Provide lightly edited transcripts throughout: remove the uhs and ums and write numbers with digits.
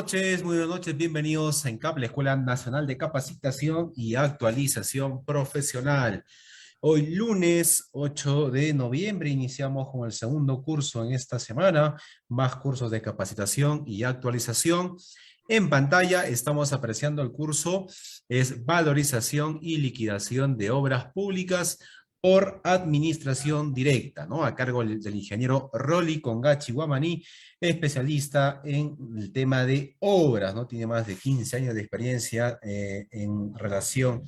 muy buenas noches, bienvenidos a ENCAP, la Escuela Nacional de Capacitación y Actualización Profesional. Hoy lunes 8 de noviembre iniciamos con el segundo curso en esta semana, más cursos de capacitación y actualización. En pantalla estamos apreciando el curso, es Valorización y Liquidación de Obras Públicas por Administración Directa, ¿no? A cargo del ingeniero Rolly Congachi Guamaní, especialista en el tema de obras, ¿no? Tiene más de 15 años de experiencia en relación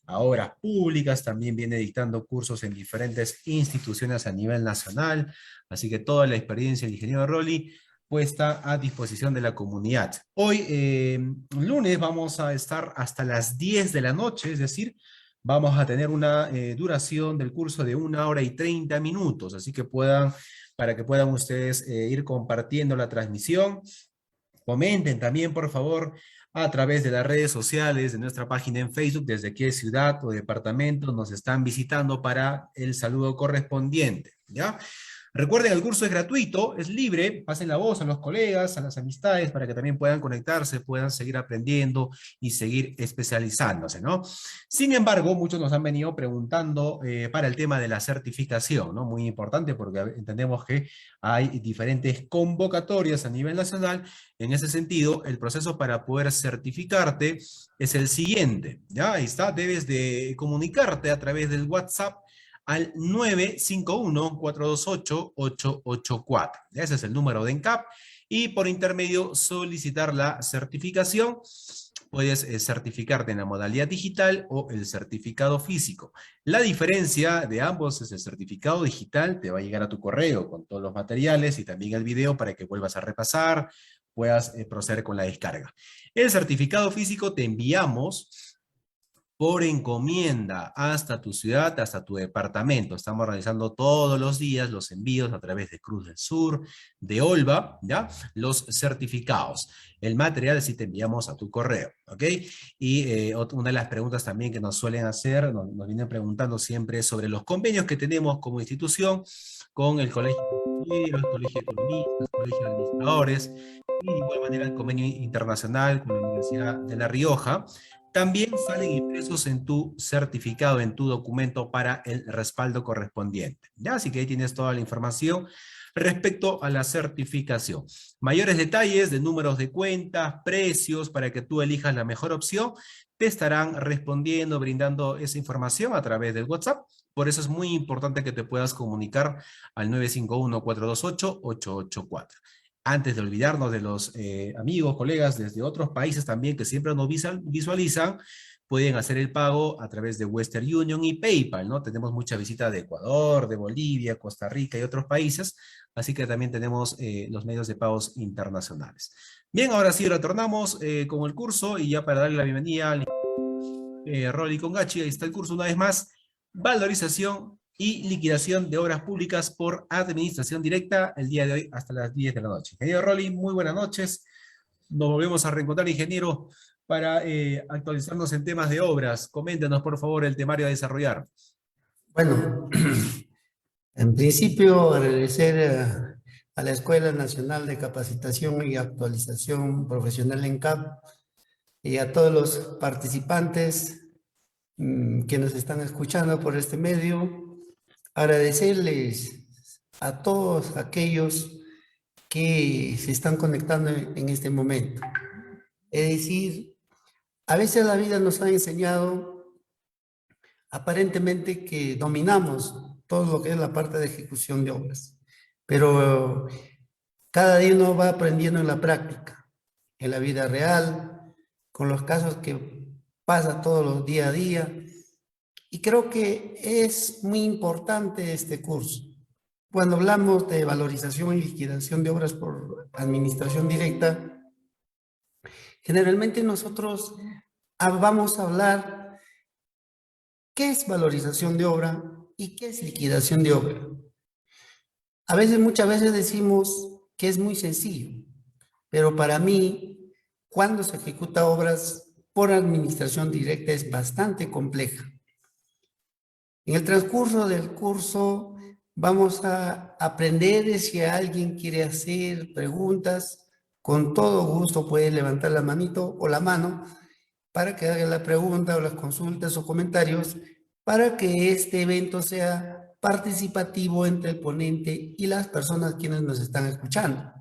a obras públicas, también viene dictando cursos en diferentes instituciones a nivel nacional, así que toda la experiencia del ingeniero Rolly puesta a disposición de la comunidad. Hoy, lunes, vamos a estar hasta las 10 de la noche, es decir, vamos a tener una duración del curso de 1 hora y 30 minutos, así que para que puedan ustedes ir compartiendo la transmisión. Comenten también, por favor, a través de las redes sociales, de nuestra página en Facebook, desde qué ciudad o departamento nos están visitando para el saludo correspondiente, ¿ya? Recuerden, el curso es gratuito, es libre, pasen la voz a los colegas, a las amistades, para que también puedan conectarse, puedan seguir aprendiendo y seguir especializándose, ¿no? Sin embargo, muchos nos han venido preguntando para el tema de la certificación, ¿no? Muy importante porque entendemos que hay diferentes convocatorias a nivel nacional. En ese sentido, el proceso para poder certificarte es el siguiente, ¿ya? Ahí está, debes de comunicarte a través del WhatsApp al 951-428-884. Ese es el número de ENCAP y por intermedio solicitar la certificación. Puedes certificarte en la modalidad digital o el certificado físico. La diferencia de ambos es el certificado digital, te va a llegar a tu correo con todos los materiales y también el video para que vuelvas a repasar, puedas proceder con la descarga. El certificado físico te enviamos por encomienda hasta tu ciudad, hasta tu departamento. Estamos realizando todos los días los envíos a través de Cruz del Sur, de Olva, ¿ya? Los certificados. El material sí te enviamos a tu correo, ¿ok? Y una de las preguntas también que nos suelen hacer, nos vienen preguntando siempre sobre los convenios que tenemos como institución con el Colegio de Ingenieros, Colegio de Economistas, Colegio de Administradores, y de igual manera el convenio internacional con la Universidad de La Rioja. También salen impresos en tu certificado, en tu documento para el respaldo correspondiente. ¿Ya? Así que ahí tienes toda la información respecto a la certificación. Mayores detalles de números de cuentas, precios, para que tú elijas la mejor opción, te estarán respondiendo, brindando esa información a través del WhatsApp. Por eso es muy importante que te puedas comunicar al 951-428-884. Antes de olvidarnos de los amigos, colegas desde otros países también que siempre nos visualizan, pueden hacer el pago a través de Western Union y PayPal, ¿no? Tenemos mucha visita de Ecuador, de Bolivia, Costa Rica y otros países, así que también tenemos los medios de pagos internacionales. Bien, ahora sí retornamos con el curso y ya para darle la bienvenida al Rolly Congachi, ahí está el curso una vez más, valorización y liquidación de obras públicas por administración directa, el día de hoy hasta las 10 de la noche. Ingeniero Rolly, muy buenas noches. Nos volvemos a reencontrar, ingeniero, para actualizarnos en temas de obras. Coméntenos, por favor, el temario a desarrollar. Bueno, en principio agradecer a la Escuela Nacional de Capacitación y Actualización Profesional ENCAP y a todos los participantes que nos están escuchando por este medio. Agradecerles a todos aquellos que se están conectando en este momento. Es decir, a veces la vida nos ha enseñado aparentemente que dominamos todo lo que es la parte de ejecución de obras, pero cada día uno va aprendiendo en la práctica, en la vida real, con los casos que pasa todos los día a día, y creo que es muy importante este curso. Cuando hablamos de valorización y liquidación de obras por administración directa, generalmente nosotros vamos a hablar qué es valorización de obra y qué es liquidación de obra. A veces, muchas veces decimos que es muy sencillo, pero para mí, cuando se ejecuta obras por administración directa es bastante compleja. En el transcurso del curso vamos a aprender si alguien quiere hacer preguntas, con todo gusto puede levantar la manito o la mano para que haga la pregunta o las consultas o comentarios para que este evento sea participativo entre el ponente y las personas quienes nos están escuchando.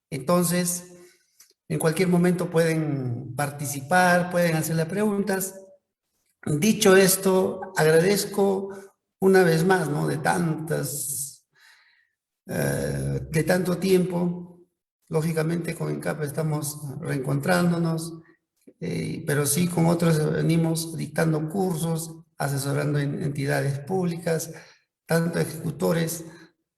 Entonces, en cualquier momento pueden participar, pueden hacer las preguntas. Dicho esto, agradezco una vez más, ¿no? De tanto tiempo. Lógicamente con ENCAP estamos reencontrándonos, pero sí con otros venimos dictando cursos, asesorando en entidades públicas, tanto ejecutores,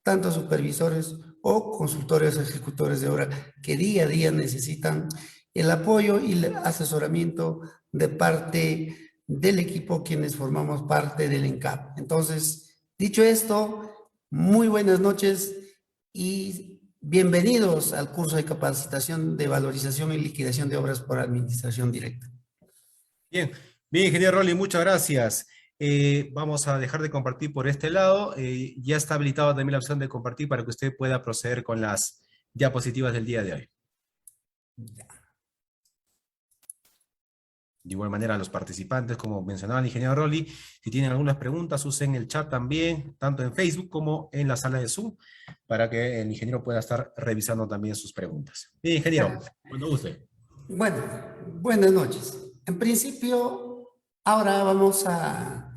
tanto supervisores o consultores o ejecutores de obra que día a día necesitan el apoyo y el asesoramiento de parte del equipo quienes formamos parte del ENCAP. Entonces, dicho esto, muy buenas noches y bienvenidos al curso de capacitación de valorización y liquidación de obras por administración directa. Bien, bien, ingeniero Rolly, muchas gracias. Vamos a dejar de compartir por este lado. Ya está habilitada también la opción de compartir para que usted pueda proceder con las diapositivas del día de hoy. De igual manera, los participantes, como mencionaba el ingeniero Rolly, si tienen algunas preguntas, usen el chat también, tanto en Facebook como en la sala de Zoom, para que el ingeniero pueda estar revisando también sus preguntas. Bien, ingeniero, cuando guste. Bueno, buenas noches. En principio, ahora vamos a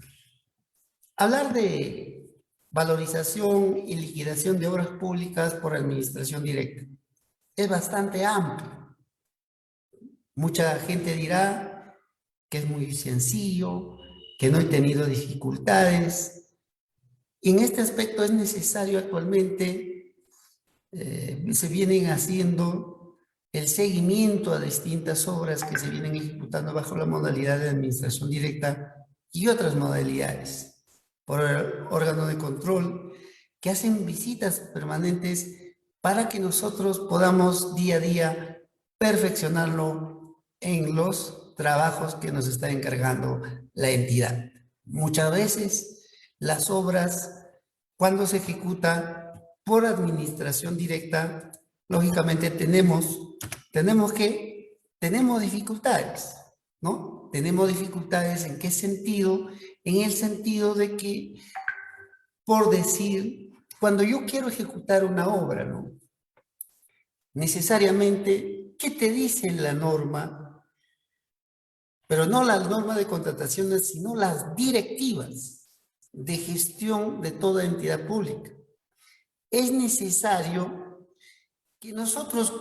hablar de valorización y liquidación de obras públicas por administración directa. Es bastante amplio. Mucha gente dirá que es muy sencillo, que no he tenido dificultades. Y en este aspecto es necesario actualmente, se vienen haciendo el seguimiento a distintas obras que se vienen ejecutando bajo la modalidad de administración directa y otras modalidades por el órgano de control que hacen visitas permanentes para que nosotros podamos día a día perfeccionarlo en los trabajos que nos está encargando la entidad. Muchas veces las obras, cuando se ejecutan por administración directa, lógicamente tenemos dificultades, ¿no? Tenemos dificultades ¿en qué sentido? En el sentido de que, por decir, cuando yo quiero ejecutar una obra, ¿no? Necesariamente, ¿qué te dice la norma? Pero no la norma de contrataciones, sino las directivas de gestión de toda entidad pública. Es necesario que nosotros,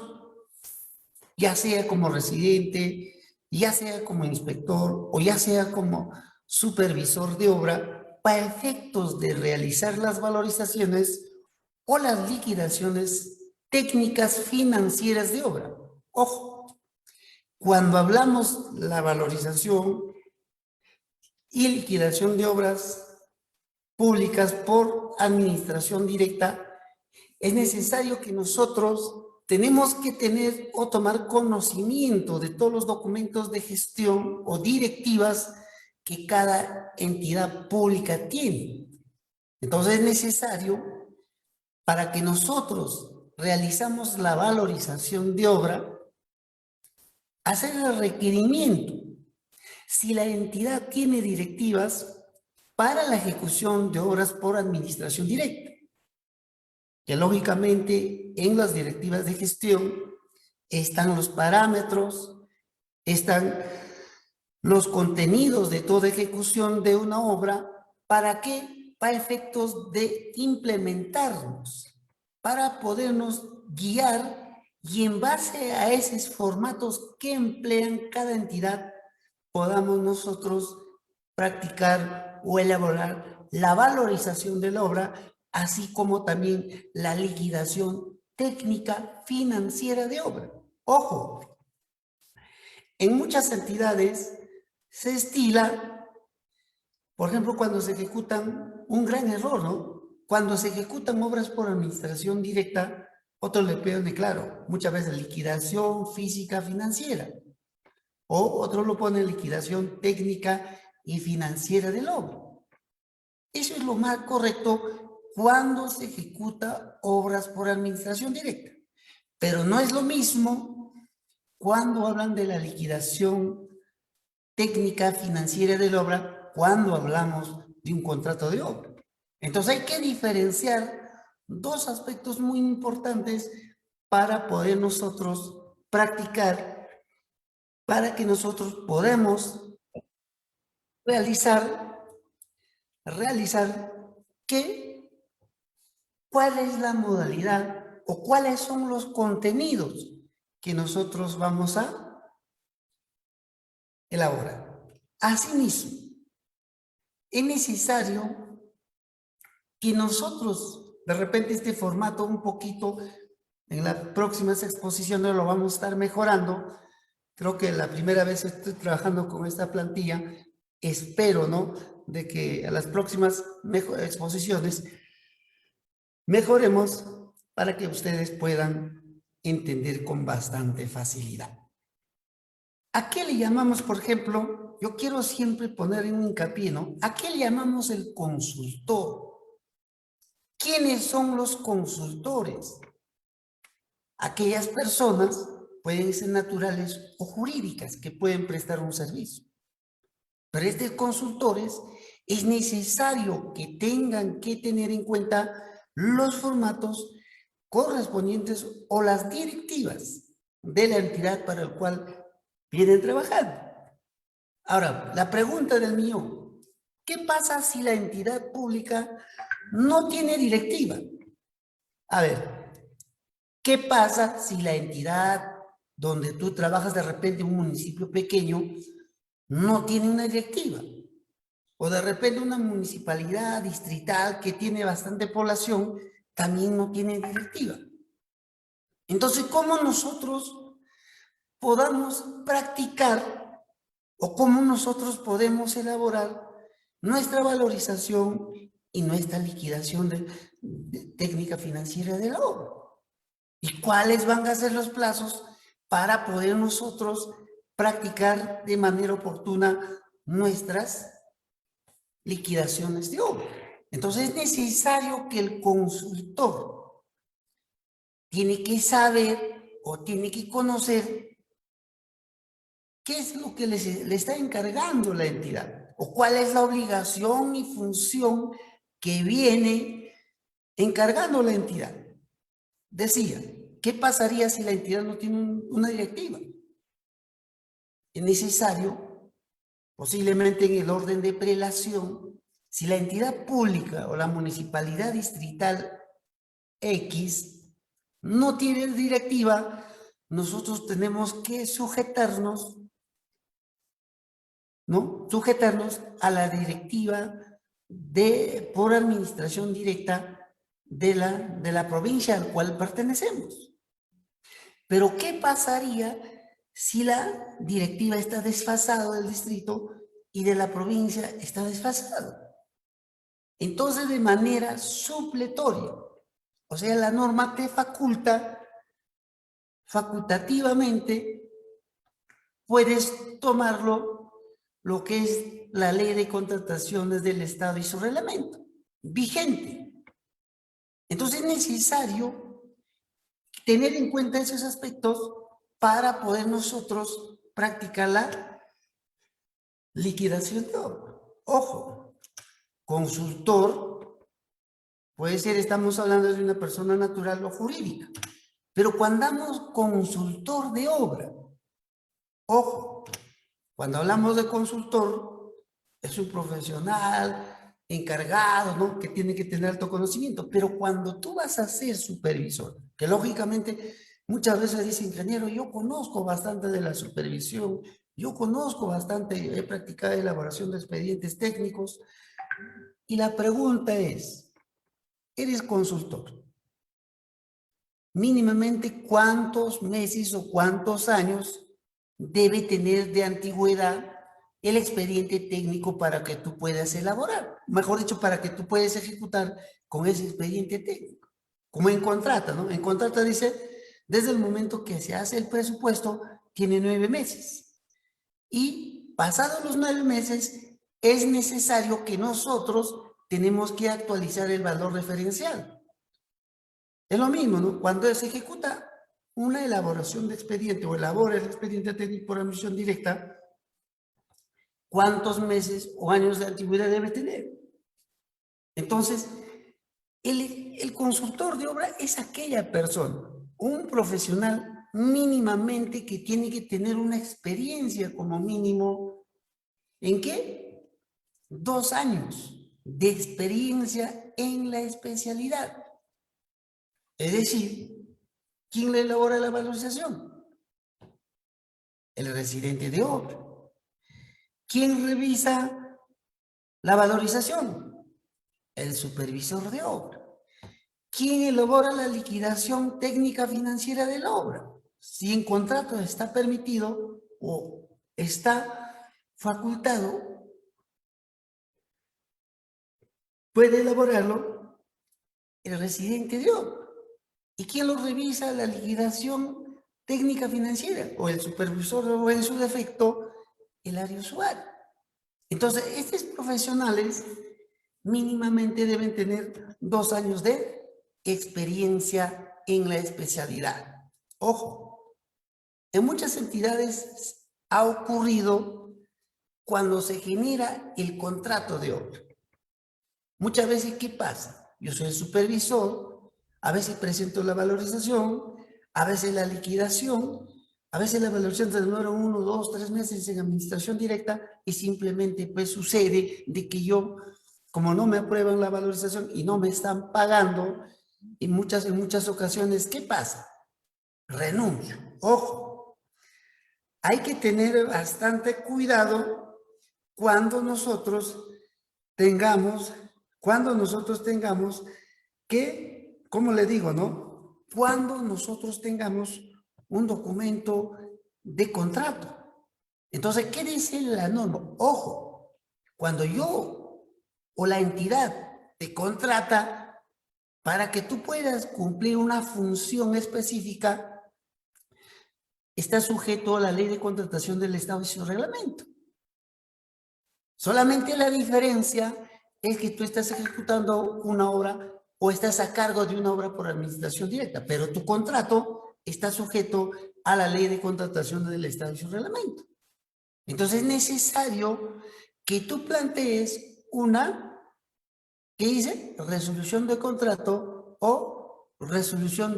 ya sea como residente, ya sea como inspector o ya sea como supervisor de obra, para efectos de realizar las valorizaciones o las liquidaciones técnicas financieras de obra. Ojo, cuando hablamos la valorización y liquidación de obras públicas por administración directa, es necesario que nosotros tenemos que tener o tomar conocimiento de todos los documentos de gestión o directivas que cada entidad pública tiene. Entonces es necesario, para que nosotros realizamos la valorización de obra, hacer el requerimiento. Si la entidad tiene directivas para la ejecución de obras por administración directa, que lógicamente en las directivas de gestión están los parámetros, están los contenidos de toda ejecución de una obra. ¿Para qué? Para efectos de implementarnos, para podernos guiar y en base a esos formatos que emplean cada entidad, podamos nosotros practicar o elaborar la valorización de la obra, así como también la liquidación técnica financiera de obra. Ojo, en muchas entidades se estila, por ejemplo, cuando se ejecutan un gran error, ¿no? Cuando se ejecutan obras por administración directa, otros le piden claro, muchas veces liquidación física financiera, o otros lo ponen liquidación técnica y financiera del obra. Eso es lo más correcto cuando se ejecuta obras por administración directa. Pero no es lo mismo cuando hablan de la liquidación técnica financiera de la obra, cuando hablamos de un contrato de obra. Entonces hay que diferenciar dos aspectos muy importantes para poder nosotros practicar, para que nosotros podamos realizar qué, cuál es la modalidad o cuáles son los contenidos que nosotros vamos a elaborar. Asimismo, es necesario que nosotros, de repente este formato un poquito, en las próximas exposiciones lo vamos a estar mejorando. Creo que la primera vez estoy trabajando con esta plantilla, espero, ¿no?, de que a las próximas exposiciones mejoremos para que ustedes puedan entender con bastante facilidad. ¿A qué le llamamos, por ejemplo? Yo quiero siempre poner en un hincapié, ¿no? ¿A qué le llamamos el consultor? ¿Quiénes son los consultores? Aquellas personas, pueden ser naturales o jurídicas, que pueden prestar un servicio. Pero estos consultores es necesario que tengan que tener en cuenta los formatos correspondientes o las directivas de la entidad para el cual vienen trabajando. Ahora, la pregunta del millón: ¿qué pasa si la entidad pública no tiene directiva? A ver, ¿qué pasa si la entidad donde tú trabajas, de repente un municipio pequeño, no tiene una directiva? O de repente una municipalidad distrital que tiene bastante población también no tiene directiva. Entonces, ¿cómo nosotros podamos practicar o cómo nosotros podemos elaborar nuestra valorización y nuestra liquidación de técnica financiera de la obra? ¿Y cuáles van a ser los plazos para poder nosotros practicar de manera oportuna nuestras liquidaciones de obra? Entonces es necesario que el consultor tiene que saber o tiene que conocer qué es lo que le está encargando la entidad o cuál es la obligación y función que viene encargando la entidad. Decía, ¿qué pasaría si la entidad no tiene una directiva? Es necesario, posiblemente en el orden de prelación, si la entidad pública o la municipalidad distrital X no tiene directiva, nosotros tenemos que sujetarnos, ¿no? Sujetarnos a la directiva por administración directa de la provincia al cual pertenecemos. Pero ¿qué pasaría si la directiva está desfasada del distrito y de la provincia está desfasada? Entonces, de manera supletoria, o sea, la norma te facultativamente, puedes tomarlo, lo que es la ley de contrataciones del Estado y su reglamento vigente. Entonces es necesario tener en cuenta esos aspectos para poder nosotros practicar la liquidación de obra. Ojo, consultor puede ser, estamos hablando de una persona natural o jurídica, pero cuando hablamos consultor de obra, ojo, cuando hablamos de consultor, es un profesional encargado, ¿no?, que tiene que tener alto conocimiento. Pero cuando tú vas a ser supervisor, que lógicamente muchas veces dice: ingeniero, yo conozco bastante de la supervisión, yo conozco bastante, he practicado elaboración de expedientes técnicos. Y la pregunta es: eres consultor, mínimamente ¿cuántos meses o cuántos años debe tener de antigüedad el expediente técnico para que tú puedas elaborar? Mejor dicho, para que tú puedas ejecutar con ese expediente técnico. Como en contrata, ¿no? En contrata dice, desde el momento que se hace el presupuesto, tiene 9 meses. Y pasados los 9 meses, es necesario que nosotros tenemos que actualizar el valor referencial. Es lo mismo, ¿no? Cuando se ejecuta una elaboración de expediente o elabora el expediente técnico por admisión directa, ¿cuántos meses o años de antigüedad debe tener? Entonces, el consultor de obra es aquella persona, un profesional mínimamente que tiene que tener una experiencia como mínimo, ¿en qué? 2 años de experiencia en la especialidad. Es decir, ¿quién le elabora la valorización? El residente de obra. ¿Quién revisa la valorización? El supervisor de obra. ¿Quién elabora la liquidación técnica financiera de la obra? Si en contrato está permitido o está facultado, puede elaborarlo el residente de obra. ¿Y quién lo revisa? La liquidación técnica financiera o el supervisor o en su defecto el área usuario. Entonces, estos profesionales mínimamente deben tener 2 años de experiencia en la especialidad. Ojo, en muchas entidades ha ocurrido cuando se genera el contrato de obra. Muchas veces, ¿qué pasa? Yo soy el supervisor, a veces presento la valorización, a veces la liquidación, a veces la valorización se demora 1, 2, 3 meses en administración directa y simplemente pues sucede de que yo, como no me aprueban la valorización y no me están pagando, en muchas ocasiones, ¿qué pasa? Renuncio. Ojo, hay que tener bastante cuidado cuando nosotros tengamos, que, ¿cómo le digo, no? Cuando nosotros tengamos un documento de contrato. Entonces, ¿qué dice la norma? Ojo, cuando yo o la entidad te contrata para que tú puedas cumplir una función específica, está sujeto a la ley de contratación del Estado y su reglamento. Solamente la diferencia es que tú estás ejecutando una obra o estás a cargo de una obra por administración directa, pero tu contrato está sujeto a la ley de contratación del Estado y su reglamento. Entonces es necesario que tú plantees una, ¿qué dice? Resolución de contrato o resolución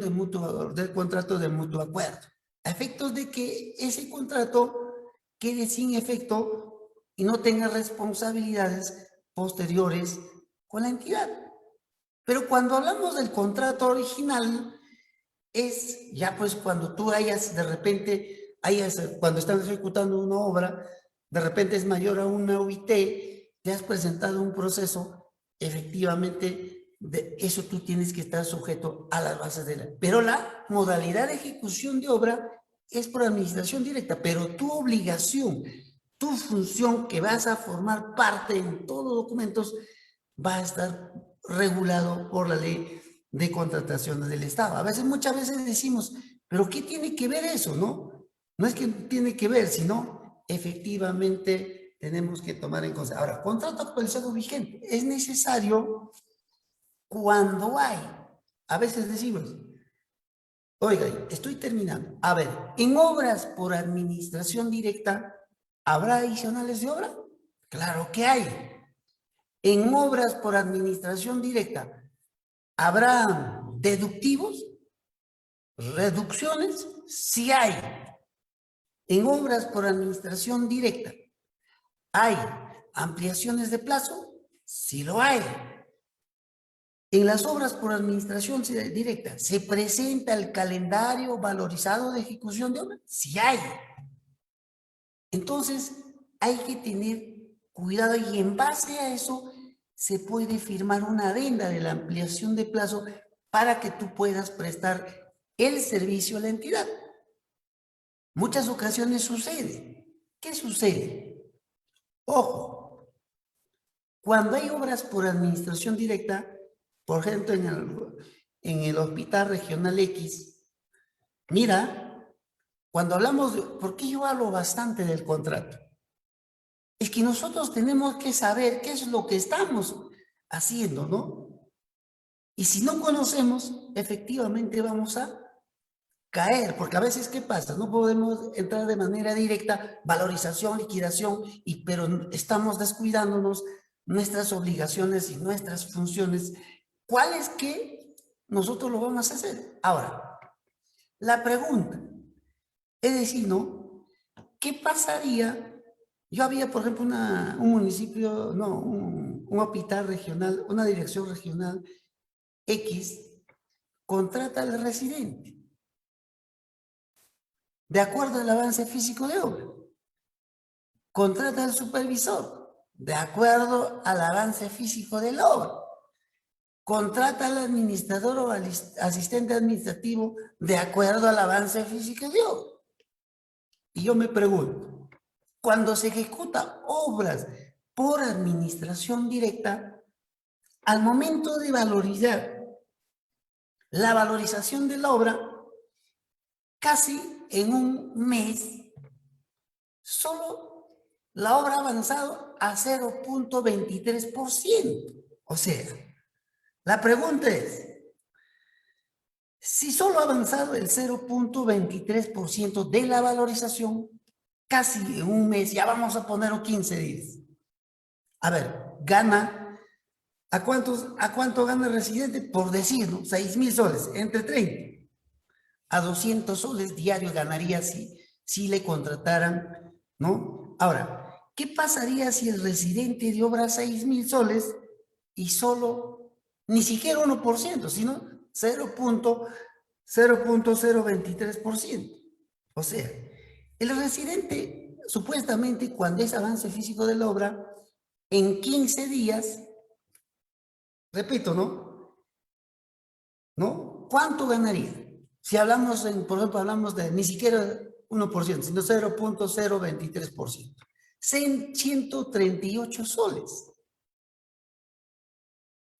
del contrato de mutuo acuerdo. A efectos de que ese contrato quede sin efecto y no tenga responsabilidades posteriores con la entidad. Pero cuando hablamos del contrato original, es ya pues cuando tú hayas de repente, cuando estás ejecutando una obra, de repente es mayor a una UIT, te has presentado un proceso, efectivamente, de eso tú tienes que estar sujeto a las bases de la... Pero la modalidad de ejecución de obra es por administración directa, pero tu obligación, tu función que vas a formar parte en todos los documentos va a estar regulado por la ley de contrataciones del Estado. A veces, muchas veces decimos, pero ¿qué tiene que ver eso, no? No es que tiene que ver, sino efectivamente tenemos que tomar en consideración. Ahora, contrato actualizado vigente es necesario cuando hay, a veces decimos, oiga, estoy terminando. A ver, en obras por administración directa, ¿habrá adicionales de obra? Claro que hay. En obras por administración directa, ¿habrá deductivos? ¿Reducciones? Sí hay. En obras por administración directa, ¿hay ampliaciones de plazo? Sí lo hay. En las obras por administración directa, ¿se presenta el calendario valorizado de ejecución de obra? Sí hay. Entonces, hay que tener cuidado y en base a eso se puede firmar una adenda de la ampliación de plazo para que tú puedas prestar el servicio a la entidad. Muchas ocasiones sucede. ¿Qué sucede? Ojo, cuando hay obras por administración directa, por ejemplo, en el Hospital Regional X, mira, cuando hablamos de... ¿Por qué yo hablo bastante del contrato? Es que nosotros tenemos que saber qué es lo que estamos haciendo, ¿no? Y si no conocemos, efectivamente vamos a caer, porque a veces, ¿qué pasa? No podemos entrar de manera directa, valorización, liquidación, pero estamos descuidándonos nuestras obligaciones y nuestras funciones. ¿Cuáles que nosotros lo vamos a hacer? Ahora, la pregunta, es decir, ¿no? ¿Qué pasaría? Yo había, por ejemplo, un municipio, no, un hospital regional, una dirección regional X, contrata al residente de acuerdo al avance físico de obra. Contrata al supervisor de acuerdo al avance físico de la obra. Contrata al administrador o al asistente administrativo de acuerdo al avance físico de obra. Y yo me pregunto, cuando se ejecuta obras por administración directa, al momento de valorizar la valorización de la obra, casi en un mes, solo la obra ha avanzado a 0.23%. O sea, la pregunta es, si solo ha avanzado el 0.23% de la valorización, casi en un mes, ya vamos a poner 15 días. A ver, gana, ¿a cuánto gana el residente? Por decir, ¿no? 6.000 soles, entre 30. A 200 soles diarios ganaría si le contrataran, ¿no? Ahora, ¿qué pasaría si el residente de obra 6.000 soles y solo, ni siquiera 1%, sino 0.023%? O sea, el residente, supuestamente, cuando es avance físico de la obra, en 15 días, repito, ¿no? ¿Cuánto ganaría? Si hablamos, por ejemplo, hablamos de ni siquiera 1%, sino 0.023%. 138 soles.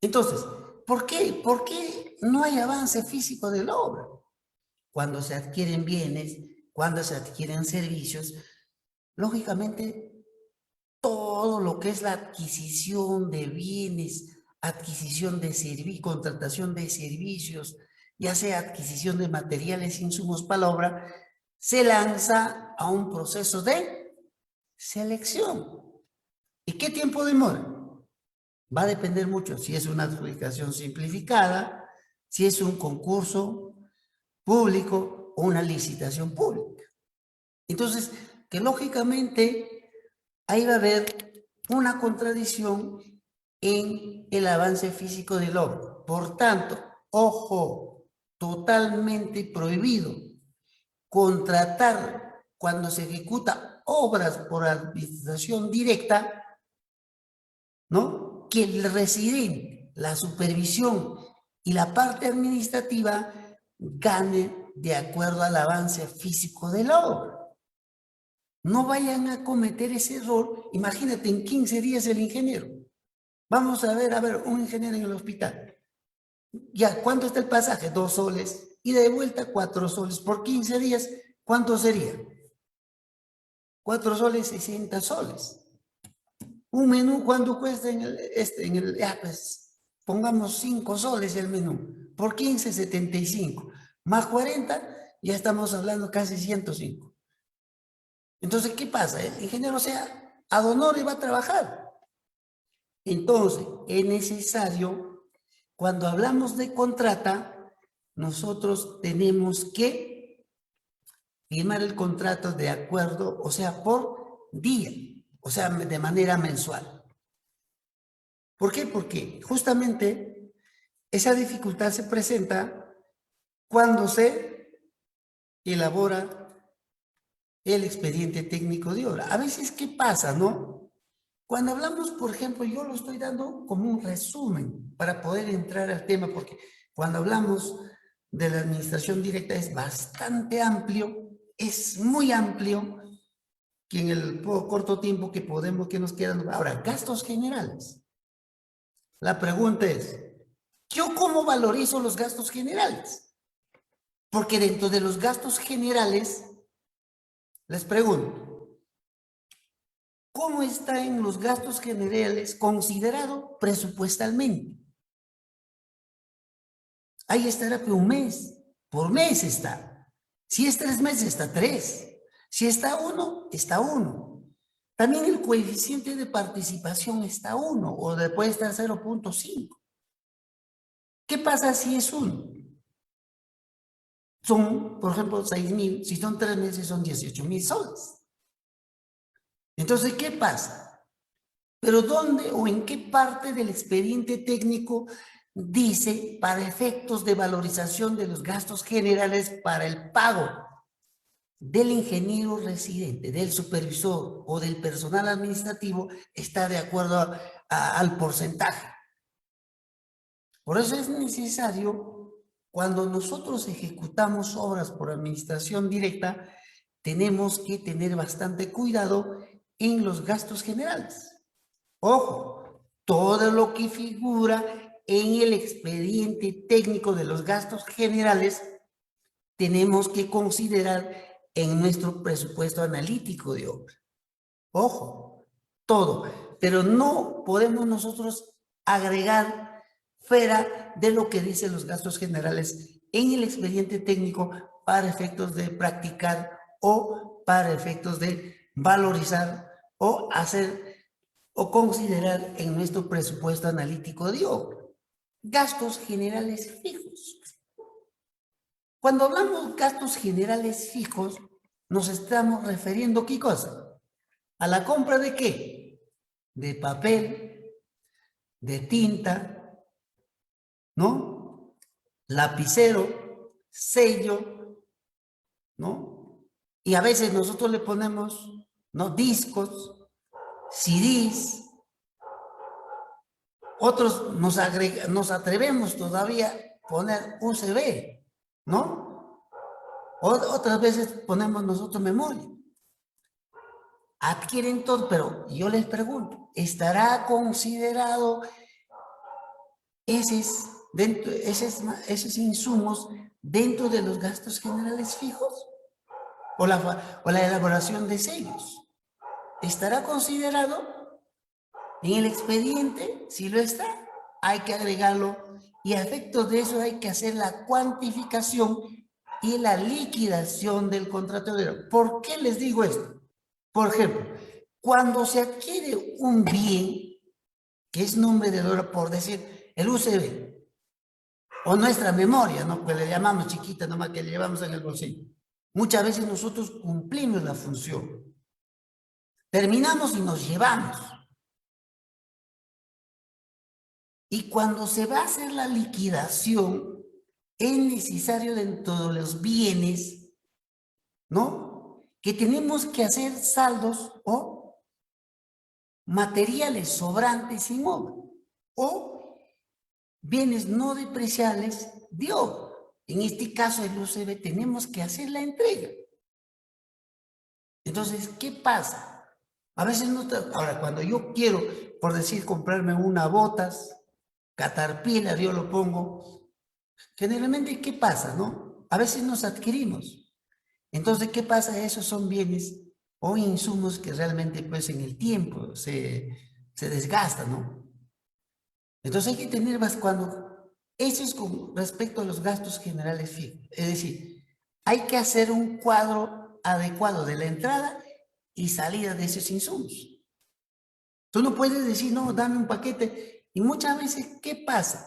Entonces, ¿por qué? ¿Por qué no hay avance físico de la obra? Cuando se adquieren bienes, cuando se adquieren servicios, lógicamente todo lo que es la adquisición de bienes, adquisición de servicios, contratación de servicios, ya sea adquisición de materiales, insumos para la obra, se lanza a un proceso de selección. ¿Y qué tiempo demora? Va a depender mucho si es una adjudicación simplificada, si es un concurso público o una licitación pública. Entonces, que lógicamente ahí va a haber una contradicción en el avance físico del obra. Por tanto, ojo, totalmente prohibido contratar cuando se ejecuta obras por administración directa, ¿no? Que el residente, la supervisión y la parte administrativa gane de acuerdo al avance físico de la obra. No vayan a cometer ese error. Imagínate, en 15 días el ingeniero. Vamos a ver, un ingeniero en el hospital. Ya, ¿cuánto está el pasaje? 2 soles. Y de vuelta 4 soles. Por 15 días, ¿cuánto sería? 4 soles, 60 soles. Un menú, ¿cuánto cuesta pues, pongamos 5 soles el menú. Por 15, 75. Más 40, ya estamos hablando casi 105. Entonces, ¿qué pasa? El ingeniero, o sea, ad honor va a trabajar. Entonces, es necesario, cuando hablamos de contrata, nosotros tenemos que firmar el contrato de acuerdo, o sea, por día, o sea, de manera mensual. ¿Por qué? Porque justamente esa dificultad se presenta cuando se elabora el expediente técnico de obra. A veces, ¿qué pasa, no? Cuando hablamos, por ejemplo, yo lo estoy dando como un resumen para poder entrar al tema, porque cuando hablamos de la administración directa es bastante amplio, es muy amplio, que en el corto tiempo que nos quedan. Ahora, gastos generales. La pregunta es, ¿yo cómo valorizo los gastos generales? Porque dentro de los gastos generales, les pregunto, ¿cómo está en los gastos generales considerado presupuestalmente? Ahí estará por mes está. Si es 3 meses, está 3. Si está 1, está 1. También el coeficiente de participación está 1 o puede estar 0.5. ¿Qué pasa si es 1? Son, por ejemplo, 6.000. Si son 3 meses, son 18.000 soles. Entonces, ¿qué pasa? Pero ¿dónde o en qué parte del expediente técnico dice para efectos de valorización de los gastos generales para el pago del ingeniero residente, del supervisor o del personal administrativo está de acuerdo al porcentaje? Por eso es necesario, cuando nosotros ejecutamos obras por administración directa, tenemos que tener bastante cuidado en los gastos generales. Ojo, todo lo que figura en el expediente técnico de los gastos generales tenemos que considerar en nuestro presupuesto analítico de obra. Ojo, todo, pero no podemos nosotros agregar fuera de lo que dicen los gastos generales en el expediente técnico para efectos de practicar o para efectos de valorizar o hacer o considerar en nuestro presupuesto analítico de obra. Gastos generales fijos. Cuando hablamos de gastos generales fijos, nos estamos refiriendo ¿a qué cosa? ¿A la compra de qué? De papel, de tinta, ¿no? Lapicero, sello, ¿no? Y a veces nosotros le ponemos, ¿no? Discos, CDs. Otros nos atrevemos todavía a poner USB, ¿no? Otras veces ponemos nosotros memoria. Adquieren todo, pero yo les pregunto, ¿estará considerado esos insumos dentro de los gastos generales fijos? ¿O la elaboración de sellos? ¿Estará considerado en el expediente? Si lo está, hay que agregarlo y a efectos de eso hay que hacer la cuantificación y la liquidación del contrato de obra. ¿Por qué les digo esto? Por ejemplo, cuando se adquiere un bien que es nombre de obra, por decir, el USB o nuestra memoria, ¿no? Pues le llamamos chiquita, nomás que le llevamos en el bolsillo. Muchas veces nosotros cumplimos la función. Terminamos y nos llevamos. Y cuando se va a hacer la liquidación, es necesario dentro de los bienes, ¿no? Que tenemos que hacer saldos o materiales sobrantes sin obra o bienes no depreciables de obra. En este caso, el UCB, tenemos que hacer la entrega. Entonces, ¿qué pasa? A veces no te... Ahora, cuando yo quiero, por decir, comprarme una botas, Caterpillar, yo lo pongo. Generalmente, ¿qué pasa, no? A veces nos adquirimos. Entonces, ¿qué pasa? Esos son bienes o insumos que realmente, pues, en el tiempo se desgastan, ¿no? Entonces, hay que tener más cuando... Eso es con respecto a los gastos generales fijos. Es decir, hay que hacer un cuadro adecuado de la entrada y salida de esos insumos. Tú no puedes decir, no, dame un paquete. Y muchas veces, ¿qué pasa?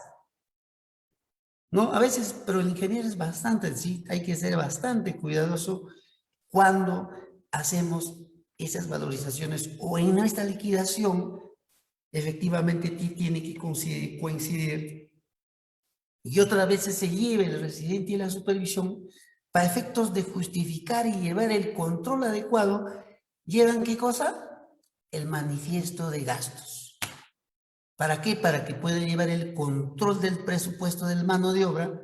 No, a veces, pero el ingeniero es bastante, sí, hay que ser bastante cuidadoso cuando hacemos esas valorizaciones o en nuestra liquidación, efectivamente tiene que coincidir y otras veces se lleva el residente y la supervisión para efectos de justificar y llevar el control adecuado, llevan ¿qué cosa? El manifiesto de gastos. ¿Para qué? Para que pueda llevar el control del presupuesto del mano de obra,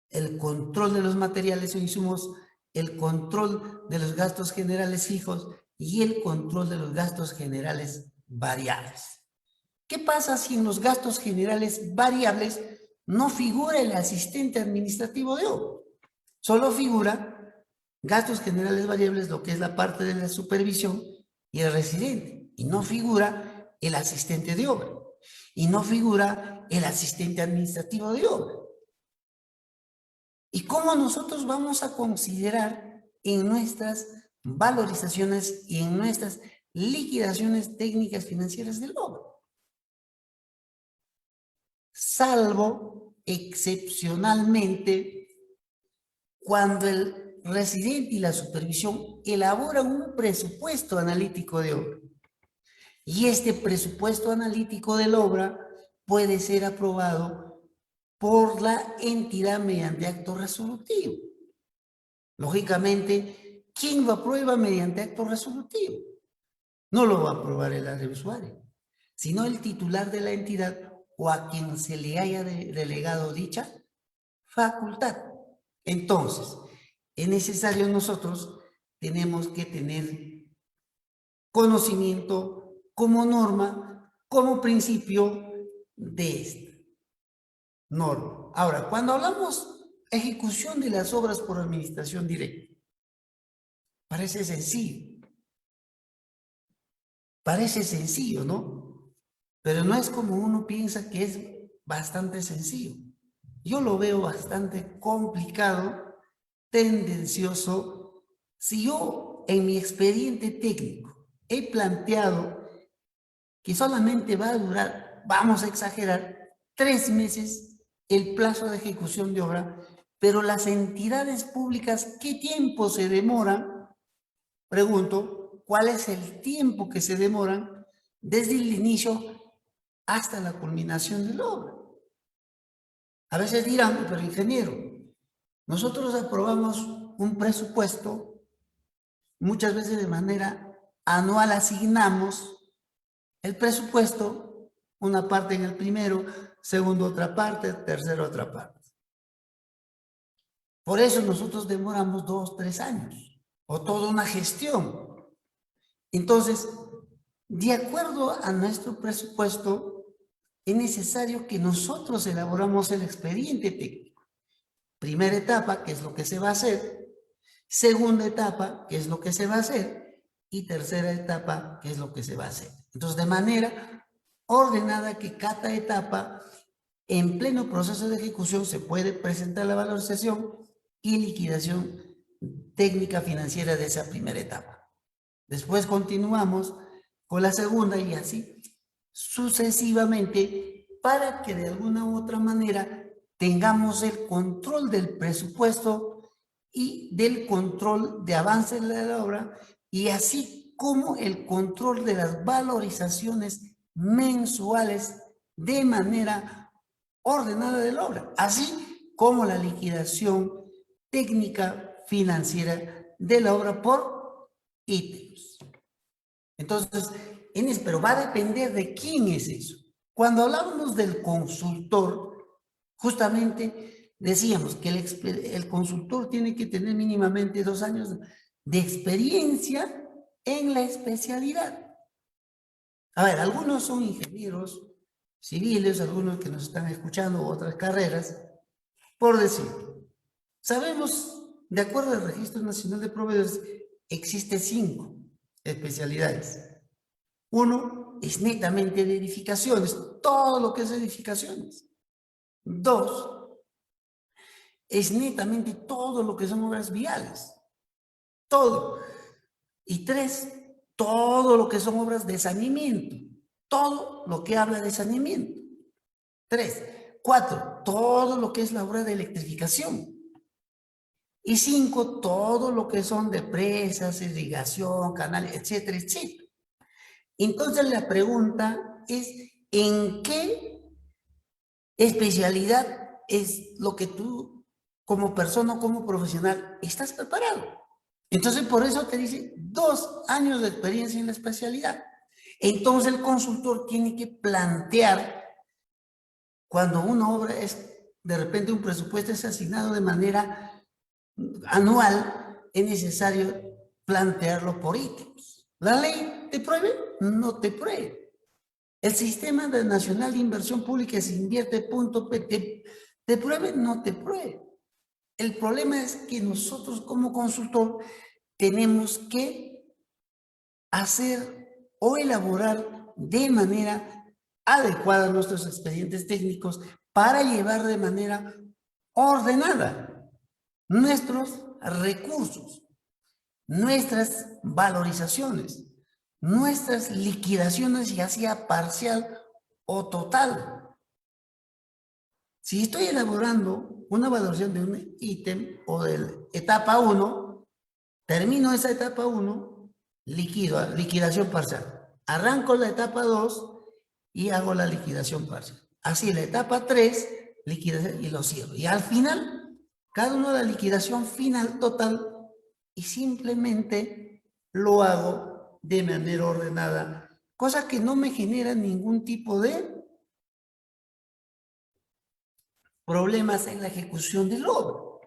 el control de los materiales o insumos, el control de los gastos generales fijos y el control de los gastos generales variables. ¿Qué pasa si en los gastos generales variables no figura el asistente administrativo de obra? Solo figura gastos generales variables, lo que es la parte de la supervisión y el residente, y no figura el asistente de obra, y no figura el asistente administrativo de obra. y cómo nosotros vamos a considerar en nuestras valorizaciones y en nuestras liquidaciones técnicas financieras del obra. Salvo excepcionalmente cuando el residente y la supervisión elaboran un presupuesto analítico de obra. Y este presupuesto analítico de la obra puede ser aprobado por la entidad mediante acto resolutivo. Lógicamente, ¿quién lo aprueba mediante acto resolutivo? No lo va a aprobar el área usuario, sino el titular de la entidad o a quien se le haya delegado dicha facultad. Entonces, es necesario nosotros tenemos que tener conocimiento como norma, como principio de esta norma. Ahora, cuando hablamos ejecución de las obras por administración directa, parece sencillo, ¿no? Pero no es como uno piensa, que es bastante sencillo. Yo lo veo bastante complicado, tendencioso. Si yo en mi expediente técnico he planteado que solamente va a durar, vamos a exagerar, 3 meses el plazo de ejecución de obra, pero las entidades públicas, ¿qué tiempo se demoran? Pregunto, ¿cuál es el tiempo que se demoran desde el inicio hasta la culminación de la obra? A veces dirán, pero ingeniero, nosotros aprobamos un presupuesto, muchas veces de manera anual asignamos el presupuesto, una parte en el primero, segundo otra parte, tercero otra parte. Por eso nosotros demoramos 2, 3 años, o toda una gestión. Entonces, de acuerdo a nuestro presupuesto, es necesario que nosotros elaboramos el expediente técnico. Primera etapa, ¿qué es lo que se va a hacer? Segunda etapa, ¿qué es lo que se va a hacer? Y tercera etapa, ¿qué es lo que se va a hacer? Entonces, de manera ordenada, que cada etapa, en pleno proceso de ejecución, se puede presentar la valorización y liquidación técnica financiera de esa primera etapa. Después continuamos con la segunda y así sucesivamente, para que de alguna u otra manera tengamos el control del presupuesto y del control de avance de la obra, y así como el control de las valorizaciones mensuales de manera ordenada de la obra, así como la liquidación técnica financiera de la obra por ítems. Entonces, pero va a depender de quién es eso. Cuando hablamos del consultor, justamente decíamos que el consultor tiene que tener mínimamente 2 años de experiencia en la especialidad. A ver, algunos son ingenieros civiles, algunos que nos están escuchando, otras carreras, por decir. Sabemos, de acuerdo al Registro Nacional de Proveedores, existe 5 especialidades. Uno es netamente de edificaciones, todo lo que es edificaciones. 2 es netamente todo lo que son obras viales, todo. Y 3, todo lo que son obras de saneamiento, todo lo que habla de saneamiento. 3, 4, todo lo que es la obra de electrificación. Y 5, todo lo que son de presas, irrigación, canales, etcétera, etcétera. Entonces la pregunta es, ¿en qué especialidad es lo que tú, como persona o como profesional, estás preparado? Entonces, por eso te dice 2 años de experiencia en la especialidad. Entonces, el consultor tiene que plantear, cuando una obra es, de repente un presupuesto es asignado de manera anual, es necesario plantearlo por ítems. ¿La ley te prohíbe? No te prohíbe. El sistema nacional de inversión pública se invierte, punto, te prohíbe, no te prohíbe. El problema es que nosotros como consultor tenemos que hacer o elaborar de manera adecuada nuestros expedientes técnicos para llevar de manera ordenada. nuestros recursos, nuestras valorizaciones, nuestras liquidaciones, ya sea parcial o total. Si estoy elaborando una valoración de un ítem o de etapa 1, termino esa etapa 1, liquidación parcial. Arranco la etapa 2 y hago la liquidación parcial. Así la etapa 3, liquidación y lo cierro. Y al final, cada uno de la liquidación final total y simplemente lo hago de manera ordenada, cosa que no me genera ningún tipo de problemas en la ejecución del logro.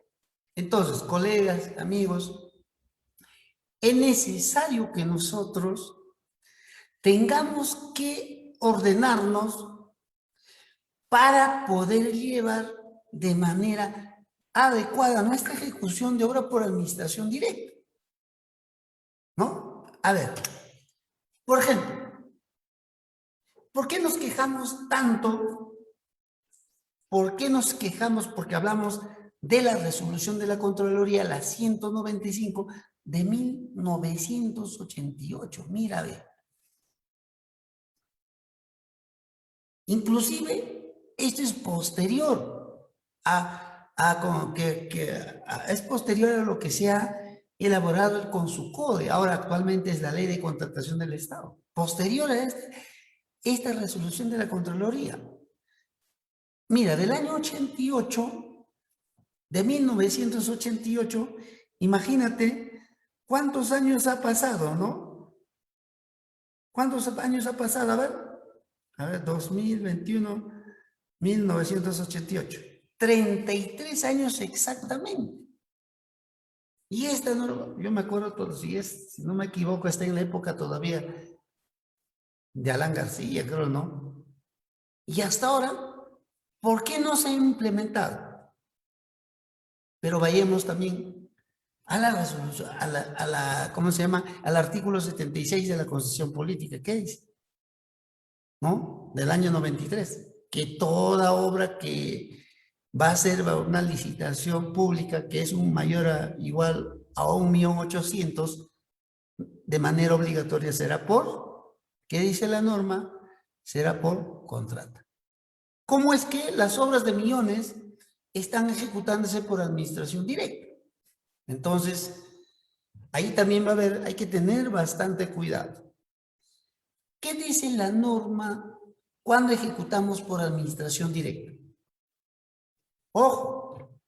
Entonces, colegas, amigos, es necesario que nosotros tengamos que ordenarnos para poder llevar de manera adecuada nuestra ejecución de obra por administración directa, ¿no? A ver, por ejemplo, ¿por qué nos quejamos tanto? ¿Por qué nos quejamos? Porque hablamos de la resolución de la Contraloría, la 195 de 1988. Mira, ve. Inclusive, esto es posterior es posterior a lo que se ha elaborado el CONSUCODE. Ahora actualmente es la Ley de Contratación del Estado. Posterior a esta resolución de la Contraloría. Mira, del año 88, de 1988, imagínate cuántos años ha pasado, ¿no? ¿Cuántos años ha pasado? A ver, 2021, 1988. 33 años exactamente. Y esta norma, yo me acuerdo todos, si no me equivoco, está en la época todavía de Alan García, creo, ¿no? Y hasta ahora, ¿por qué no se ha implementado? Pero vayamos también a la resolución, ¿cómo se llama? Al artículo 76 de la Constitución Política. ¿Qué dice? ¿No? Del año 93. Que toda obra que va a ser una licitación pública que es un mayor igual a 1.800.000, de manera obligatoria será ¿qué dice la norma? Será por contrata. ¿Cómo es que las obras de millones están ejecutándose por administración directa? Entonces, ahí también va a haber, hay que tener bastante cuidado. ¿Qué dice la norma cuando ejecutamos por administración directa? Ojo,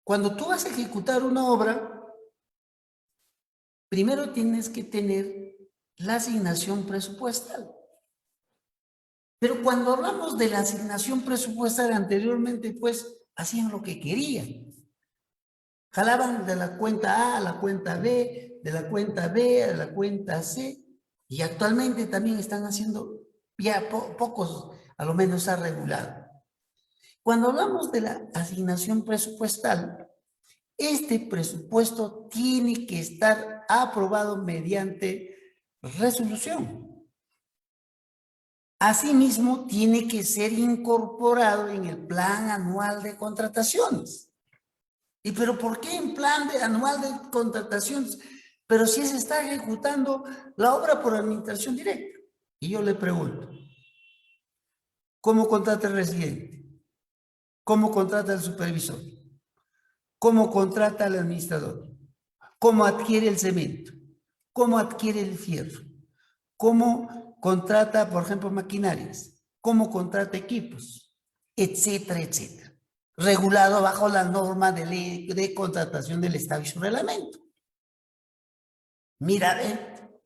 cuando tú vas a ejecutar una obra, primero tienes que tener la asignación presupuestal. Pero cuando hablamos de la asignación presupuestal anteriormente, pues hacían lo que querían. Jalaban de la cuenta A a la cuenta B, de la cuenta B a la cuenta C, y actualmente también están haciendo, ya pocos a lo menos ha regulado. Cuando hablamos de la asignación presupuestal, este presupuesto tiene que estar aprobado mediante resolución. Asimismo, tiene que ser incorporado en el plan anual de contrataciones. ¿Y pero por qué en plan anual de contrataciones? Pero si se está ejecutando la obra por administración directa. Y yo le pregunto, ¿cómo contrata el residente? ¿Cómo contrata el supervisor? ¿Cómo contrata al administrador? ¿Cómo adquiere el cemento? ¿Cómo adquiere el fierro? ¿Cómo contrata, por ejemplo, maquinarias? ¿Cómo contrata equipos? Etcétera, etcétera. Regulado bajo la norma de ley de contratación del Estado y su reglamento. Mira,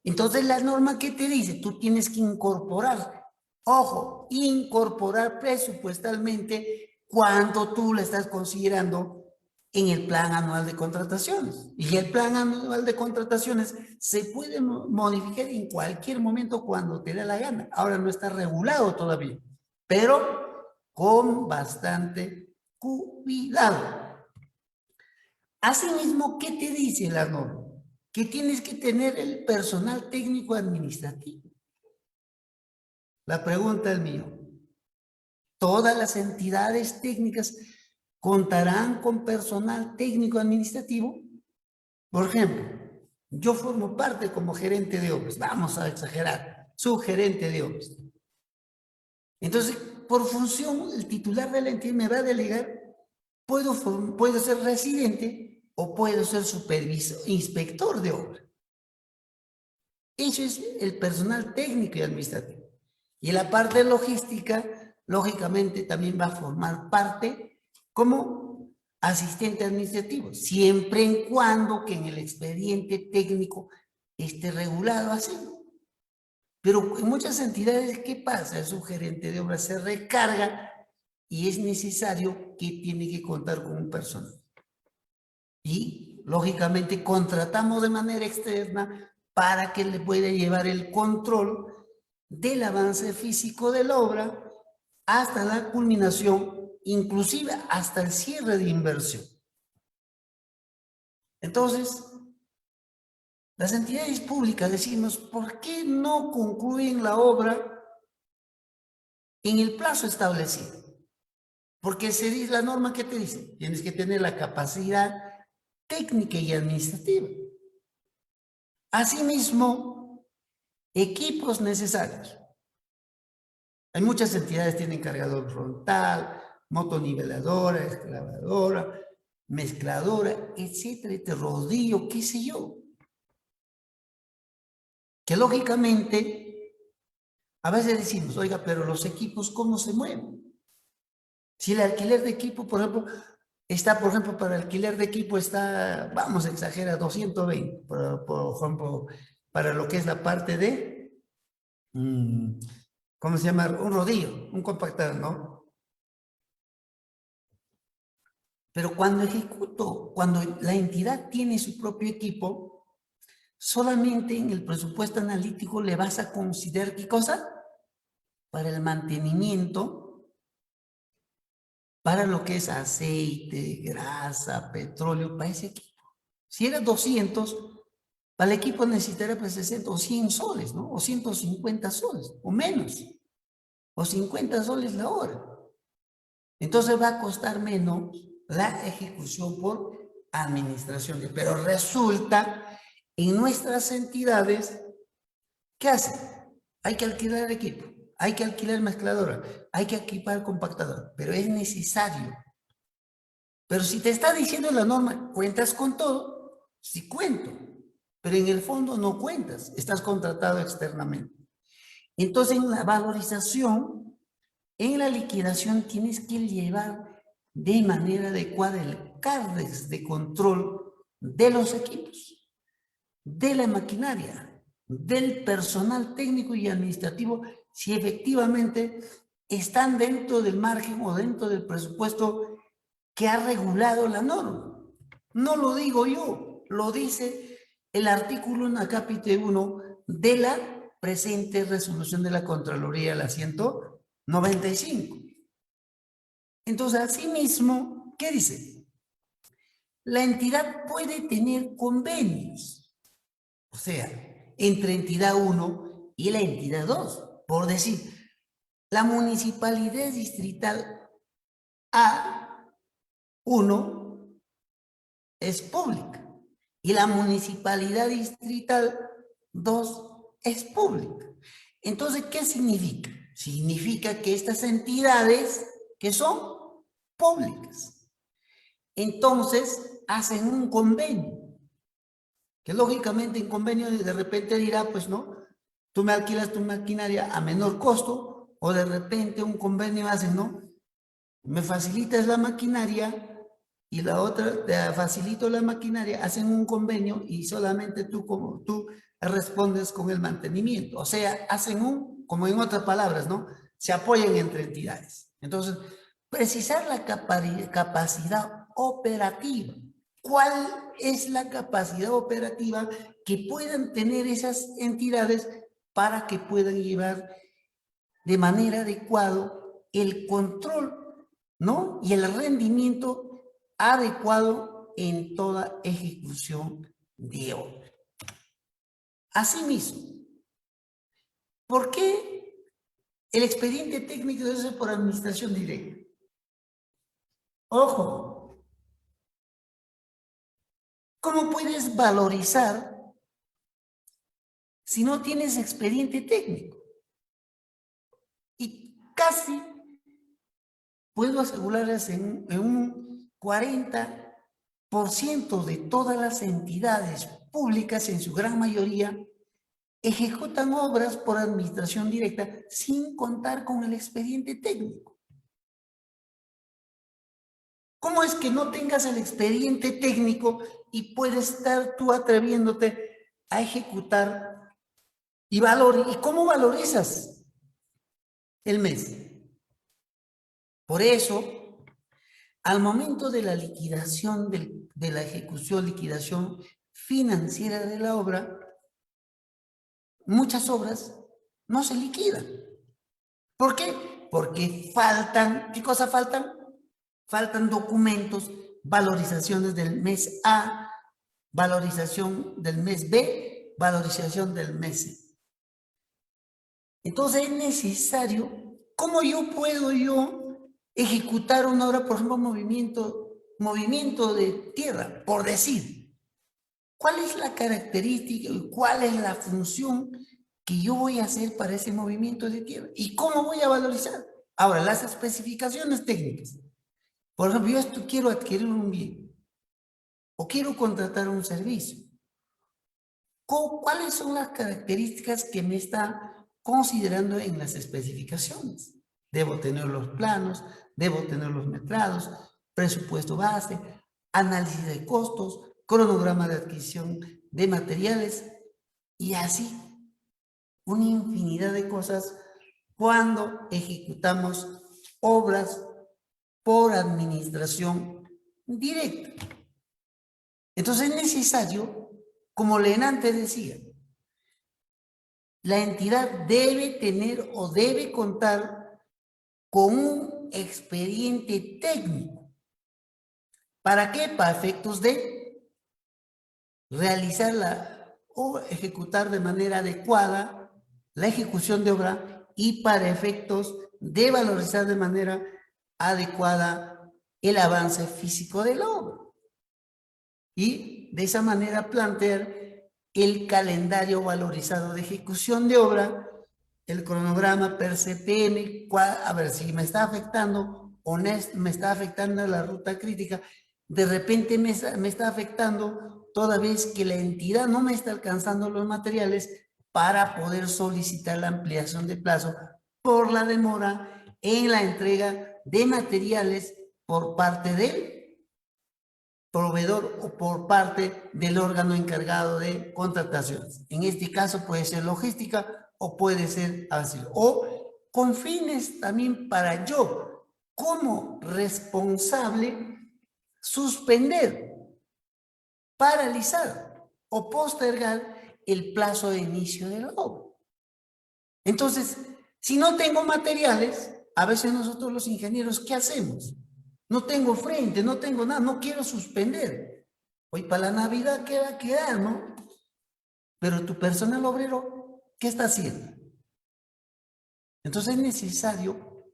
entonces la norma, ¿qué te dice? Tú tienes que incorporar, ojo, incorporar presupuestalmente cuando tú le estás considerando en el plan anual de contrataciones. Y el plan anual de contrataciones se puede modificar en cualquier momento cuando te dé la gana. Ahora no está regulado todavía, pero con bastante cuidado. Asimismo, ¿qué te dice la norma? Que tienes que tener el personal técnico administrativo. La pregunta es mío. Todas las entidades técnicas contarán con personal técnico administrativo. Por ejemplo, yo formo parte como gerente de obras, vamos a exagerar, subgerente de obras. Entonces, por función, el titular de la entidad me va a delegar, puedo ser residente o puedo ser supervisor, inspector de obra. Eso es el personal técnico y administrativo. Y la parte logística, lógicamente, también va a formar parte como asistente administrativo, siempre en cuando que en el expediente técnico esté regulado así. Pero en muchas entidades, ¿qué pasa? El subgerente de obra se recarga y es necesario que tiene que contar con un personal. Y, lógicamente, contratamos de manera externa para que le pueda llevar el control del avance físico de la obra hasta la culminación, inclusive hasta el cierre de inversión. Entonces, las entidades públicas decimos, ¿por qué no concluyen la obra en el plazo establecido? Porque se dice la norma que te dice, tienes que tener la capacidad técnica y administrativa. Asimismo, equipos necesarios. Hay muchas entidades que tienen cargador frontal, motoniveladora, excavadora, mezcladora, etcétera, rodillo, qué sé yo. Que lógicamente, a veces decimos, oiga, pero los equipos, ¿cómo se mueven? Si el alquiler de equipo, por ejemplo, para alquiler de equipo está, vamos a exagerar, 220, por ejemplo, para lo que es la parte de, ¿cómo se llama? Un rodillo, un compactador, ¿no? Pero cuando la entidad tiene su propio equipo, solamente en el presupuesto analítico le vas a considerar, ¿qué cosa? Para el mantenimiento, para lo que es aceite, grasa, petróleo, para ese equipo. Si era 200, para el equipo necesitará pues 60 o 100 soles, ¿no? O 150 soles, o menos, o 50 soles la hora. Entonces va a costar menos la ejecución por administración. Pero resulta, en nuestras entidades, ¿qué hacen? Hay que alquilar equipo, hay que alquilar mezcladora, hay que equipar compactadora, pero es necesario. Pero si te está diciendo la norma, cuentas con todo, sí cuento, pero en el fondo no cuentas, estás contratado externamente. Entonces, en la valorización, en la liquidación, tienes que llevar de manera adecuada el CARDEX de control de los equipos, de la maquinaria, del personal técnico y administrativo, si efectivamente están dentro del margen o dentro del presupuesto que ha regulado la norma. No lo digo yo, lo dice el artículo en acápite 1 de la presente resolución de la Contraloría, la 195. Entonces, asimismo, ¿qué dice? La entidad puede tener convenios, o sea, entre entidad 1 y la entidad 2. Por decir, la municipalidad distrital A1 es pública y la municipalidad distrital 2 es pública. Entonces, ¿qué significa? Significa que estas entidades que son públicas, entonces hacen un convenio, que lógicamente en convenio de repente dirá, pues no, tú me alquilas tu maquinaria a menor costo, o de repente un convenio hace, no, me facilitas la maquinaria y la otra, te facilito la maquinaria, hacen un convenio y solamente tú respondes con el mantenimiento. O sea, hacen como en otras palabras, ¿no? Se apoyan entre entidades. Entonces, precisar la capacidad operativa. ¿Cuál es la capacidad operativa que puedan tener esas entidades para que puedan llevar de manera adecuada el control, ¿no? Y el rendimiento adecuado en toda ejecución de obra? Asimismo, ¿por qué el expediente técnico debe ser por administración directa? Ojo, ¿cómo puedes valorizar si no tienes expediente técnico? Y casi puedo asegurarles en un 40% de todas las entidades públicas, en su gran mayoría, ejecutan obras por administración directa sin contar con el expediente técnico. ¿Cómo es que no tengas el expediente técnico y puedes estar tú atreviéndote a ejecutar y cómo valorizas el mes? Por eso, al momento de la liquidación, de la ejecución, liquidación financiera de la obra, muchas obras no se liquidan. ¿Por qué? Porque faltan, ¿qué cosa faltan? Faltan documentos, valorizaciones del mes A, valorización del mes B, valorización del mes C. Entonces es necesario, ¿cómo puedo ejecutar una obra, por ejemplo, movimiento de tierra, por decir? ¿Cuál es la característica y cuál es la función que yo voy a hacer para ese movimiento de tierra? ¿Y cómo voy a valorizar? Ahora, las especificaciones técnicas. Por ejemplo, yo quiero adquirir un bien o quiero contratar un servicio. ¿Cuáles son las características que me está considerando en las especificaciones? Debo tener los planos, debo tener los metrados, presupuesto base, análisis de costos, cronograma de adquisición de materiales y así una infinidad de cosas cuando ejecutamos obras por administración directa. Entonces es necesario, como Lenante decía, la entidad debe tener o debe contar con un expediente técnico. ¿Para qué? Para efectos de realizar o ejecutar de manera adecuada la ejecución de obra y para efectos de valorizar de manera adecuada el avance físico de la obra. Y de esa manera plantear el calendario valorizado de ejecución de obra, el cronograma per CPM, a ver si me está afectando o me está afectando la ruta crítica, de repente me está afectando toda vez que la entidad no me está alcanzando los materiales para poder solicitar la ampliación de plazo por la demora en la entrega de materiales por parte del proveedor o por parte del órgano encargado de contrataciones. En este caso puede ser logística o puede ser así. O con fines también para yo, como responsable, suspender, paralizar o postergar el plazo de inicio de la obra. Entonces, si no tengo materiales, a veces nosotros los ingenieros, ¿qué hacemos? No tengo frente, no tengo nada, no quiero suspender. Hoy para la Navidad queda, ¿no? Pero tu personal obrero, ¿qué está haciendo? Entonces es necesario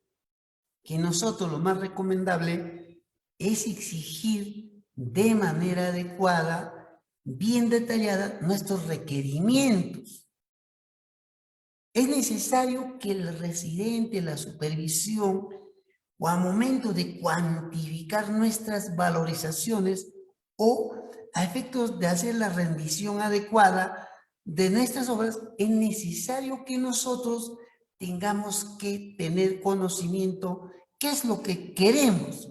que nosotros lo más recomendable es exigir de manera adecuada, bien detallada, nuestros requerimientos. Es necesario que el residente, la supervisión, o a momento de cuantificar nuestras valorizaciones o a efectos de hacer la rendición adecuada de nuestras obras, es necesario que nosotros tengamos que tener conocimiento qué es lo que queremos,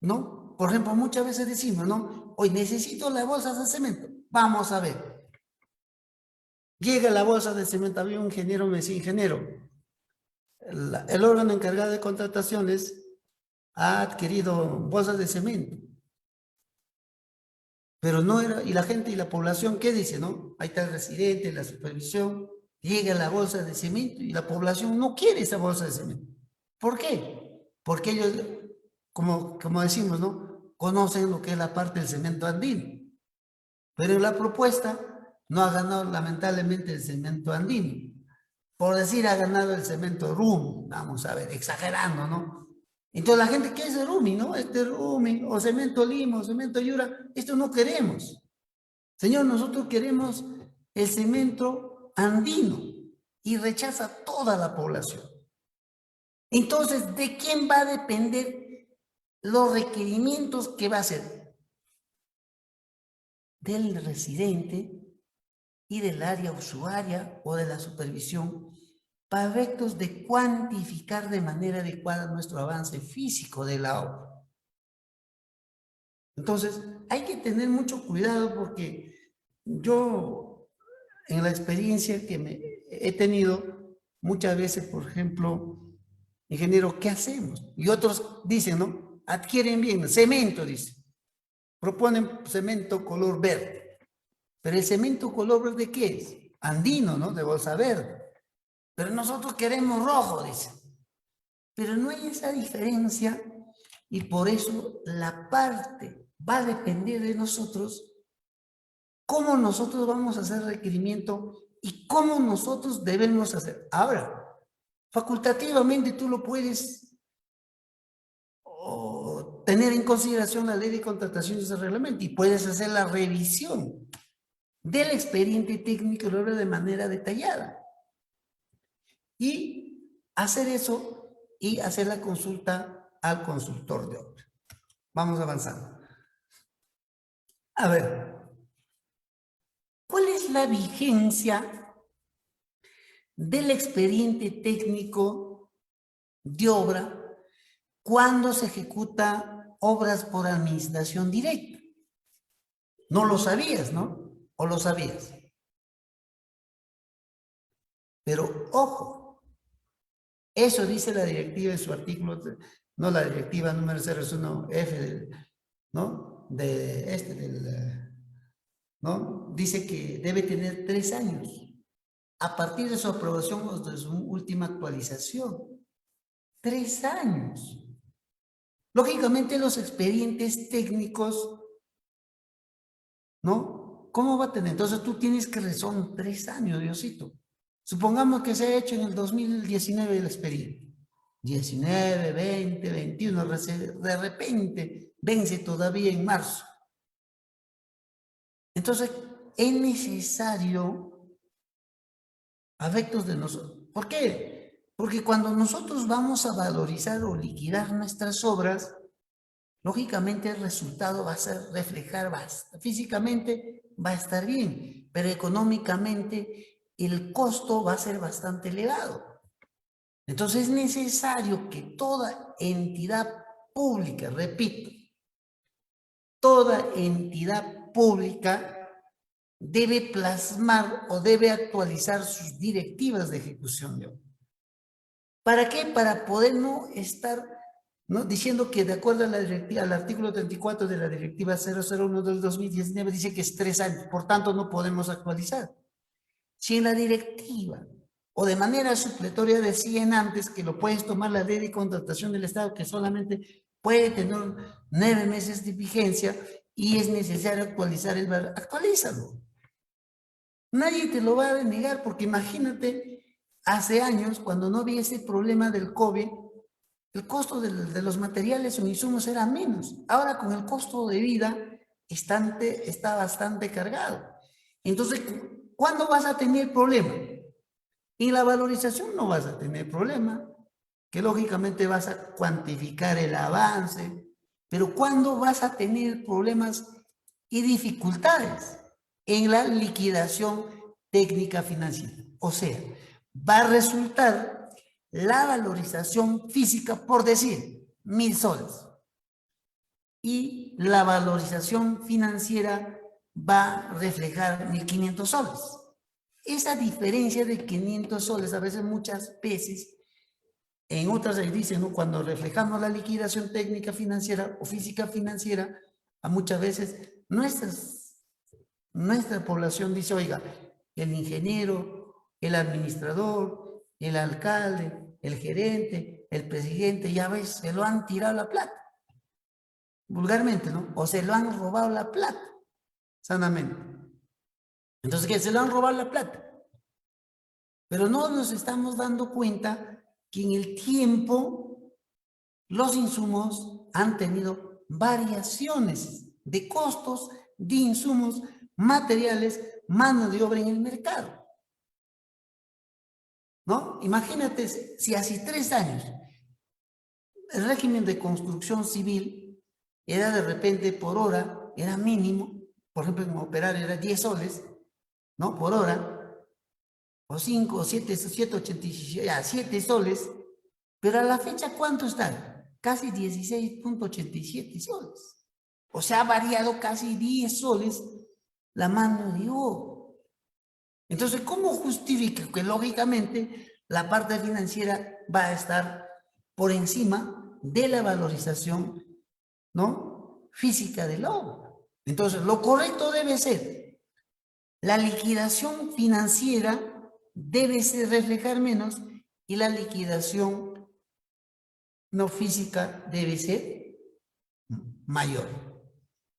¿no? Por ejemplo, muchas veces decimos, ¿no? Hoy necesito las bolsas de cemento. Vamos a ver. Llega la bolsa de cemento, había un ingeniero, me decía, ingeniero, el órgano encargado de contrataciones ha adquirido bolsas de cemento, pero no era, y la gente y la población, ¿qué dice, no? Ahí está el residente, la supervisión, llega la bolsa de cemento y la población no quiere esa bolsa de cemento. ¿Por qué? Porque ellos, como decimos, ¿no? Conocen lo que es la parte del cemento andino, pero en la propuesta no ha ganado lamentablemente el cemento andino. Por decir, ha ganado el cemento RUM, vamos a ver, exagerando, ¿no? Entonces la gente, ¿qué es Rumi, no? Este Rumi, o cemento Lima, o cemento Yura, esto no queremos. Señor, nosotros queremos el cemento andino y rechaza toda la población. Entonces, ¿de quién va a depender los requerimientos que va a hacer? Del residente y del área usuaria o de la supervisión para efectos de cuantificar de manera adecuada nuestro avance físico de la obra. Entonces, hay que tener mucho cuidado porque yo, en la experiencia que he tenido, muchas veces, por ejemplo, ingeniero, ¿qué hacemos? Y otros dicen, ¿no? Adquieren bien, cemento, dice. Proponen cemento color verde. Pero el cemento color verde, ¿qué es? Andino, ¿no? De bolsa verde. Pero nosotros queremos rojo, dice. Pero no hay esa diferencia y por eso la parte va a depender de nosotros, cómo nosotros vamos a hacer requerimiento y cómo nosotros debemos hacer. Ahora, facultativamente tú lo puedes tener en consideración la ley de contrataciones de reglamento y puedes hacer la revisión del expediente técnico de obra de manera detallada y hacer eso y hacer la consulta al consultor de obra. Vamos avanzando. A ver, ¿cuál es la vigencia del expediente técnico de obra cuando se ejecuta obras por administración directa? No lo sabías, ¿no? ¿O lo sabías? Pero ojo, eso dice la directiva en su artículo, no la directiva número 01F, ¿no? ¿No? Dice que debe tener 3 años a partir de su aprobación o de su última actualización. 3 años. Lógicamente los expedientes técnicos, ¿no? ¿Cómo va a tener? Entonces tú tienes que son 3 años, Diosito. Supongamos que se ha hecho en el 2019 el expediente. 19, 20, 21, de repente vence todavía en marzo. Entonces es necesario afectos de nosotros. ¿Por qué? Porque cuando nosotros vamos a valorizar o liquidar nuestras obras, lógicamente el resultado va a ser reflejar, físicamente va a estar bien, pero económicamente el costo va a ser bastante elevado. Entonces es necesario que toda entidad pública, repito, toda entidad pública debe plasmar o debe actualizar sus directivas de ejecución de obra. ¿Para qué? Para poder no estar, ¿no?, diciendo que de acuerdo a la directiva, al artículo 34 de la directiva 001 del 2019 dice que es 3 años, por tanto no podemos actualizar. Si en la directiva o de manera supletoria decían antes que lo puedes tomar la ley de contratación del Estado, que solamente puede tener 9 meses de vigencia y es necesario actualizar el valor, actualízalo. Nadie te lo va a negar porque imagínate, hace años, cuando no había ese problema del COVID, el costo de los materiales o insumos era menos. Ahora con el costo de vida está bastante cargado. Entonces, ¿cuándo vas a tener problema? En la valorización no vas a tener problema, que lógicamente vas a cuantificar el avance, pero ¿cuándo vas a tener problemas y dificultades? En la liquidación técnica financiera. O sea, va a resultar la valorización física, por decir, 1.000 soles. Y la valorización financiera va a reflejar 1.500 soles. Esa diferencia de 500 soles, a veces, muchas veces, en otras ahí dicen, ¿no?, cuando reflejamos la liquidación técnica financiera o física financiera, a muchas veces nuestra población dice, oiga, el ingeniero, el administrador, el alcalde, el gerente, el presidente, ya ves, se lo han tirado la plata, vulgarmente, ¿no? O se lo han robado la plata, sanamente. Entonces, ¿qué? Se lo han robado la plata. Pero no nos estamos dando cuenta que en el tiempo los insumos han tenido variaciones de costos de insumos, materiales, mano de obra en el mercado, ¿no? Imagínate si hace 3 años el régimen de construcción civil era de repente por hora, era mínimo, por ejemplo en operario era 10 soles, ¿no? Por hora, o 5, o 7, 7,87, ya, 7 soles, pero a la fecha ¿cuánto está? Casi 16,87 soles. O sea, ha variado casi 10 soles la mano de obra. Entonces, ¿cómo justifica que lógicamente la parte financiera va a estar por encima de la valorización, ¿no?, física de la obra? Entonces, lo correcto debe ser, la liquidación financiera debe reflejar menos y la liquidación no física debe ser mayor.